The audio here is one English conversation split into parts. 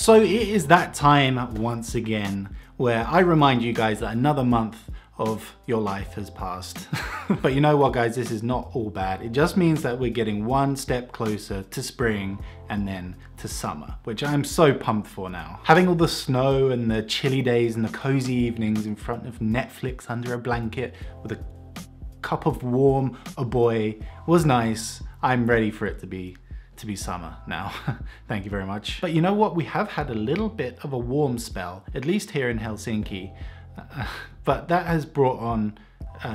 So it is that time once again where I remind you guys that another month of your life has passed. But you know what guys, this is not all bad. It just means that we're getting one step closer to spring and then to summer, which I'm so pumped for now. Having all the snow and the chilly days and the cozy evenings in front of Netflix under a blanket with a cup of warm O'boy was nice. I'm ready for it to be summer now. Thank you very much. But you know what? We have had a little bit of a warm spell, at least here in Helsinki. But that has brought on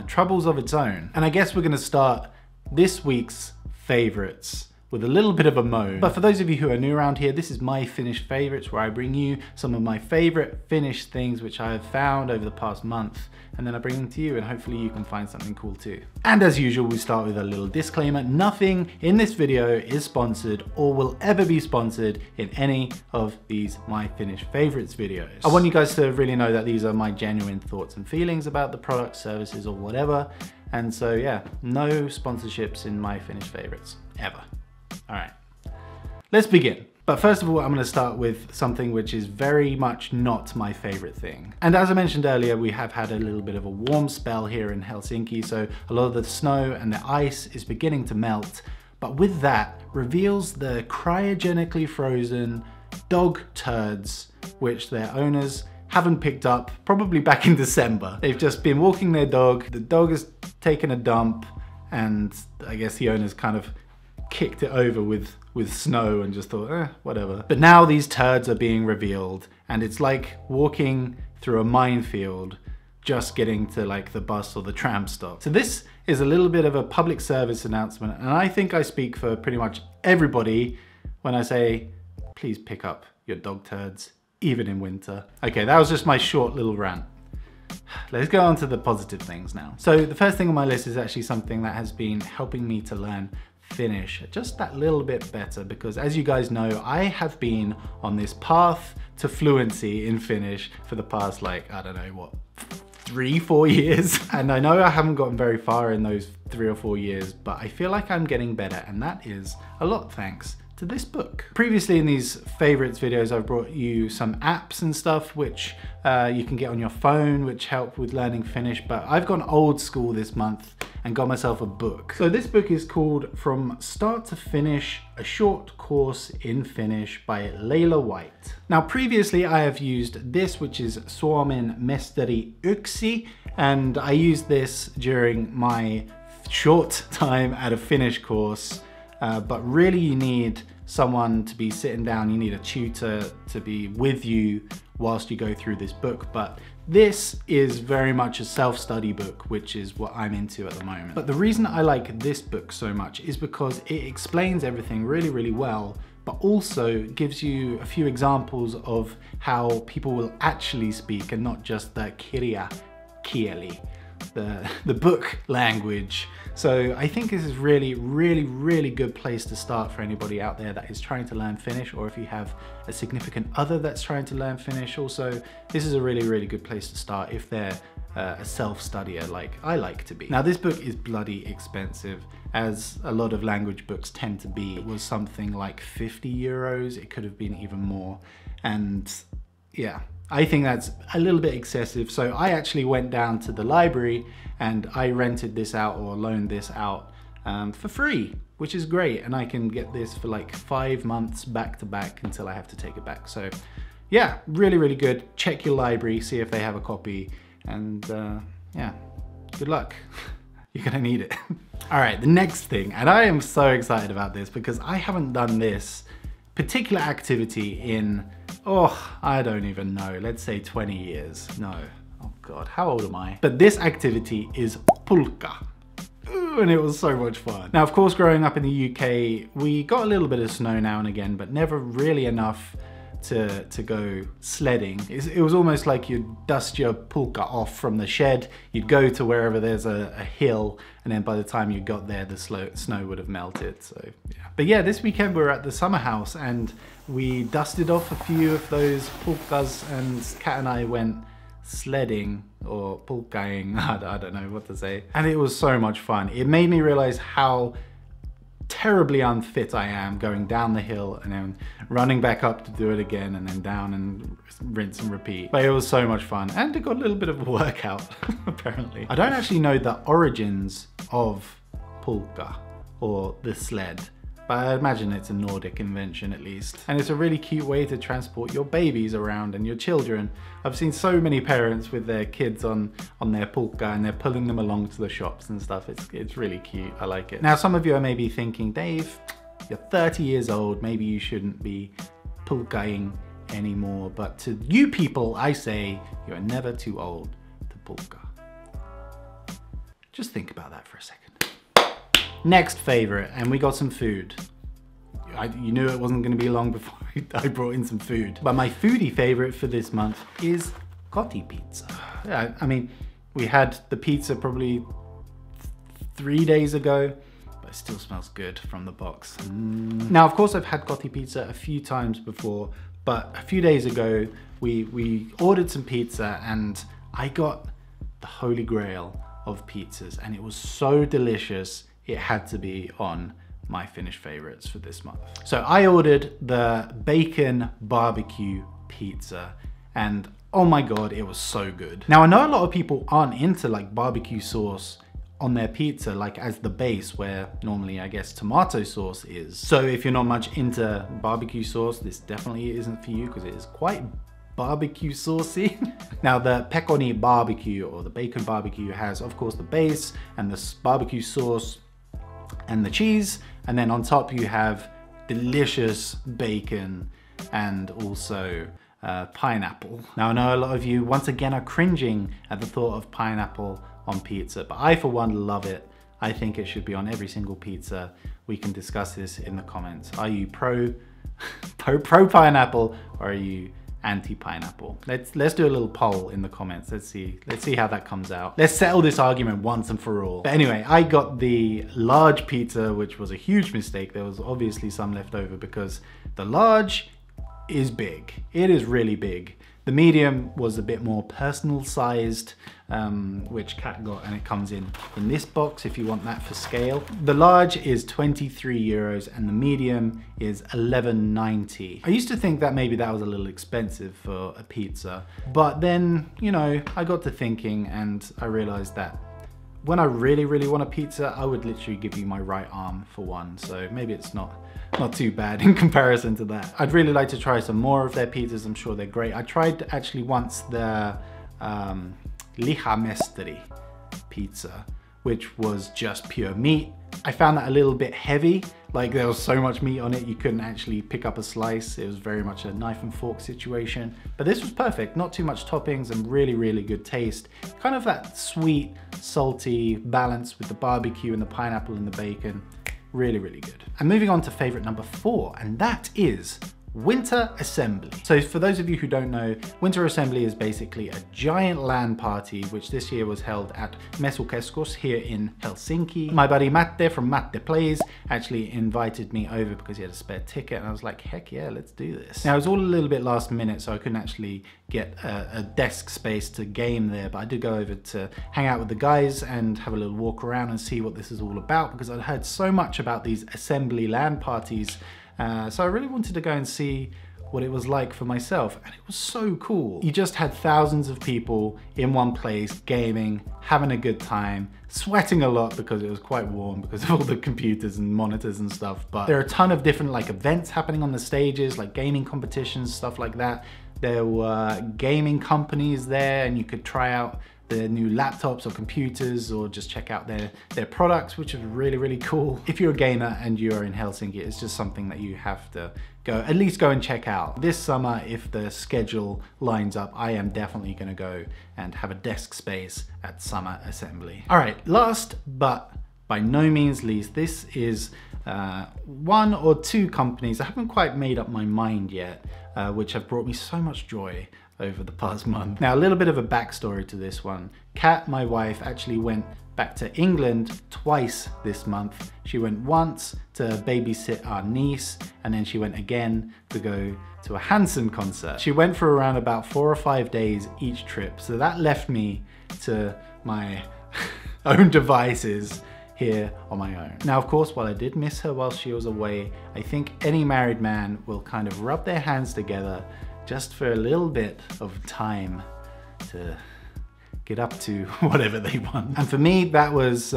troubles of its own. And I guess we're gonna start this week's favorites with a little bit of a moan. But for those of you who are new around here, this is My Finnish Favorites, where I bring you some of my favorite Finnish things which I have found over the past month, and then I bring them to you and hopefully you can find something cool too. And as usual, we start with a little disclaimer. Nothing in this video is sponsored or will ever be sponsored in any of these My Finnish Favorites videos. I want you guys to really know that these are my genuine thoughts and feelings about the product, services, or whatever. And so yeah, no sponsorships in My Finnish Favorites, ever. All right, let's begin. But first of all, I'm gonna start with something which is very much not my favorite thing. And as I mentioned earlier, we have had a little bit of a warm spell here in Helsinki, so a lot of the snow and the ice is beginning to melt. But with that, reveals the cryogenically frozen dog turds, which their owners haven't picked up, probably back in December. They've just been walking their dog, the dog has taken a dump, and I guess the owners kind of kicked it over with snow and just thought, whatever. But now these turds are being revealed, and it's like walking through a minefield, just getting to like the bus or the tram stop. So this is a little bit of a public service announcement, and I think I speak for pretty much everybody when I say, please pick up your dog turds, even in winter. Okay, that was just my short little rant. Let's go on to the positive things now. So the first thing on my list is actually something that has been helping me to learn Finnish just that little bit better, because as you guys know, I have been on this path to fluency in Finnish for the past, like, I don't know what, 3-4 years. And I know I haven't gotten very far in those 3 or 4 years, but I feel like I'm getting better, and that is a lot thanks to this book. Previously in these favorites videos, I've brought you some apps and stuff which you can get on your phone, which help with learning Finnish, but I've gone old school this month and got myself a book. So this book is called From Start to Finish, A Short Course in Finnish by Leila White. Now previously I have used this, which is Suomen Mestari 1, and I used this during my short time at a Finnish course. But really you need someone to be sitting down, you need a tutor to be with you whilst you go through this book. But this is very much a self-study book, which is what I'm into at the moment. But the reason I like this book so much is because it explains everything really, really well, but also gives you a few examples of how people will actually speak and not just the kirja kieli, the book language. So I think this is really good place to start for anybody out there that is trying to learn Finnish, or if you have a significant other that's trying to learn Finnish also, this is a really good place to start if they're a self-studier like I like to be. Now this book is bloody expensive, as a lot of language books tend to be. It was something like 50 euros, it could have been even more, and yeah, I think that's a little bit excessive. So I actually went down to the library and I rented this out, or loaned this out for free, which is great. And I can get this for like 5 months back to back until I have to take it back. So yeah, really good. Check your library, see if they have a copy, and yeah, good luck. You're gonna need it. All right, the next thing, and I am so excited about this because I haven't done this particular activity in, I don't even know, let's say 20 years. No, oh God, how old am I? But this activity is pulkka. Ooh, and it was so much fun. Now, of course, growing up in the UK, we got a little bit of snow now and again, but never really enough to go sledding. It was almost like you'd dust your pulkka off from the shed, you'd go to wherever there's a hill, and then by the time you got there, the snow would have melted, so yeah. But yeah, this weekend we were at the summer house and we dusted off a few of those pulkas, and Kat and I went sledding, or pulkaing, I don't know what to say. And it was so much fun. It made me realize how terribly unfit I am going down the hill and then running back up to do it again and then down and rinse and repeat. But it was so much fun and it got a little bit of a workout apparently. I don't actually know the origins of pulka or the sled, but I imagine it's a Nordic invention at least. And it's a really cute way to transport your babies around and your children. I've seen so many parents with their kids on their pulka and they're pulling them along to the shops and stuff. It's really cute, I like it. Now some of you are maybe thinking, Dave, you're 30 years old, maybe you shouldn't be pulkaing anymore. But to you people, I say you're never too old to pulka. Just think about that for a second. Next favorite, and we got some food. You knew it wasn't gonna be long before I brought in some food. But my foodie favorite for this month is kotti pizza. Yeah, I mean, we had the pizza probably 3 days ago, but it still smells good from the box. Now, of course, I've had kotti pizza a few times before, but a few days ago, we ordered some pizza and I got the holy grail of pizzas and it was so delicious. It had to be on my Finnish favorites for this month. So I ordered the bacon barbecue pizza and oh my God, it was so good. Now I know a lot of people aren't into like barbecue sauce on their pizza, like as the base where normally I guess tomato sauce is. So if you're not much into barbecue sauce, this definitely isn't for you because it is quite barbecue saucy. Now the pepperoni barbecue or the bacon barbecue has of course the base and the barbecue sauce and the cheese, and then on top you have delicious bacon and also pineapple. Now I know a lot of you once again are cringing at the thought of pineapple on pizza, but I for one love it. I think it should be on every single pizza. We can discuss this in the comments. Are you pro pineapple or are you anti-pineapple? Let's do a little poll in the comments. Let's see how that comes out. Let's settle this argument once and for all. But anyway, I got the large pizza, which was a huge mistake. There was obviously some left over because the large is big. It is really big. The medium was a bit more personal sized, which Kat got, and it comes in this box if you want that for scale. The large is 23 euros and the medium is 11.90. I used to think that maybe that was a little expensive for a pizza, but then, you know, I got to thinking and I realized that when I really, really want a pizza, I would literally give you my right arm for one. So maybe it's not too bad in comparison to that. I'd really like to try some more of their pizzas. I'm sure they're great. I tried actually once the lihamesteri pizza, which was just pure meat. I found that a little bit heavy. Like there was so much meat on it, you couldn't actually pick up a slice. It was very much a knife and fork situation. But this was perfect, not too much toppings and really, really good taste. Kind of that sweet, salty balance with the barbecue and the pineapple and the bacon. Really, really good. And moving on to favorite number 4, and that is Winter Assembly. So for those of you who don't know, Winter Assembly is basically a giant LAN party, which this year was held at Mesukeskus here in Helsinki. My buddy Matte from Matte Plays actually invited me over because he had a spare ticket, and I was like, heck yeah, let's do this. Now it was all a little bit last minute, so I couldn't actually get a desk space to game there, but I did go over to hang out with the guys and have a little walk around and see what this is all about, because I'd heard so much about these assembly LAN parties. So I really wanted to go and see what it was like for myself, and it was so cool. You just had thousands of people in one place, gaming, having a good time, sweating a lot because it was quite warm because of all the computers and monitors and stuff. But there are a ton of different like events happening on the stages, like gaming competitions, stuff like that. There were gaming companies there and you could try out their new laptops or computers or just check out their products, which is really, really cool. If you're a gamer and you're in Helsinki, it's just something that you have to at least go and check out. This summer, if the schedule lines up, I am definitely gonna go and have a desk space at Summer Assembly. All right, last but by no means least, this is one or two companies, I haven't quite made up my mind yet, which have brought me so much joy over the past month. Now, a little bit of a backstory to this one. Kat, my wife, actually went back to England twice this month. She went once to babysit our niece, and then she went again to go to a Hanson concert. She went for around about 4 or 5 days each trip. So that left me to my own devices here on my own. Now, of course, while I did miss her while she was away, I think any married man will kind of rub their hands together just for a little bit of time to get up to whatever they want. And for me, that was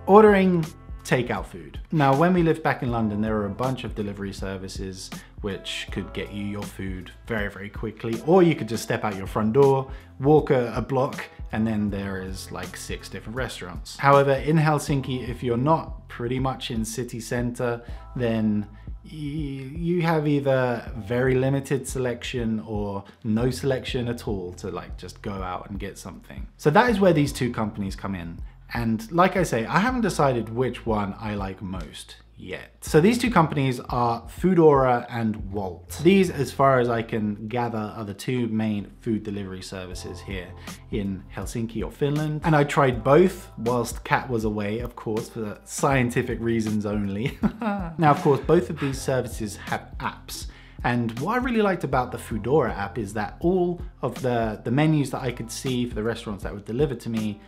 ordering takeout food. Now, when we lived back in London, there were a bunch of delivery services which could get you your food very, very quickly, or you could just step out your front door, walk a block, and then there is like 6 different restaurants. However, in Helsinki, if you're not pretty much in city center, then you have either very limited selection or no selection at all to like just go out and get something. So that is where these two companies come in. And like I say, I haven't decided which one I like most yet. So these two companies are Foodora and Wolt. These, as far as I can gather, are the two main food delivery services here in Helsinki or Finland. And I tried both whilst Kat was away, of course, for scientific reasons only. Now, of course, both of these services have apps. And what I really liked about the Foodora app is that all of the menus that I could see for the restaurants that were delivered to me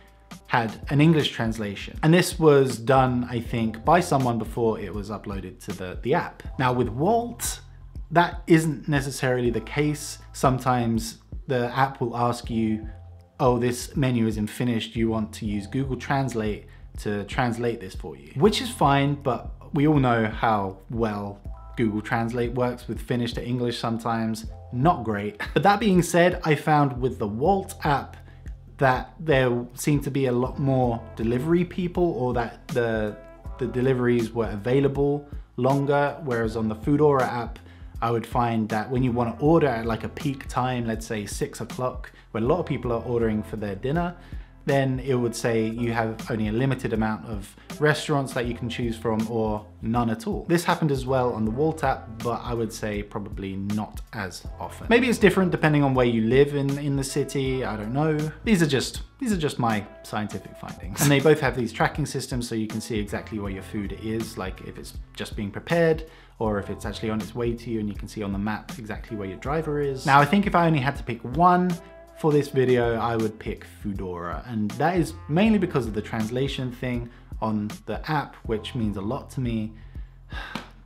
had an English translation. And this was done, I think, by someone before it was uploaded to the app. Now with Wolt, that isn't necessarily the case. Sometimes the app will ask you, oh, this menu is in Finnish, do you want to use Google Translate to translate this for you? Which is fine, but we all know how well Google Translate works with Finnish to English sometimes. Not great. But that being said, I found with the Wolt app that there seemed to be a lot more delivery people, or that the deliveries were available longer, whereas on the Foodora app, I would find that when you want to order at like a peak time, let's say 6 o'clock, when a lot of people are ordering for their dinner, then it would say you have only a limited amount of restaurants that you can choose from, or none at all. This happened as well on the Wolt app, but I would say probably not as often. Maybe it's different depending on where you live in the city, I don't know. These are just my scientific findings. And they both have these tracking systems, so you can see exactly where your food is, like if it's just being prepared, or if it's actually on its way to you, and you can see on the map exactly where your driver is. Now, I think if I only had to pick one for this video, I would pick Foodora, and that is mainly because of the translation thing on the app, which means a lot to me.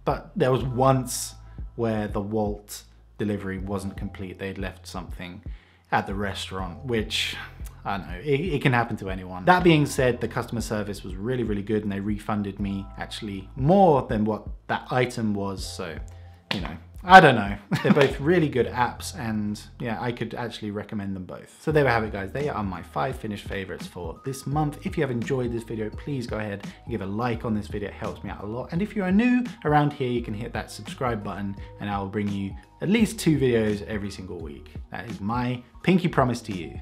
But there was once where the Wolt delivery wasn't complete. They'd left something at the restaurant, which, I don't know, it can happen to anyone. That being said, the customer service was really, really good, and they refunded me actually more than what that item was. So, you know, I don't know. They're both really good apps, and yeah, I could actually recommend them both. So there we have it, guys. They are my 5 Finnish favorites for this month. If you have enjoyed this video, please go ahead and give a like on this video. It helps me out a lot. And if you are new around here, you can hit that subscribe button, and I will bring you at least 2 videos every single week. That is my pinky promise to you.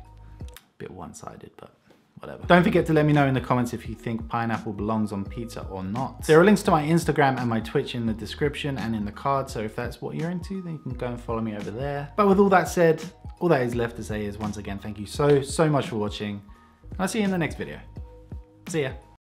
Bit one-sided, but whatever. Don't forget to let me know in the comments if you think pineapple belongs on pizza or not. There are links to my Instagram and my Twitch in the description and in the card, so if that's what you're into, then you can go and follow me over there. But with all that said, all that is left to say is, once again, thank you so much for watching. I'll see you in the next video. See ya.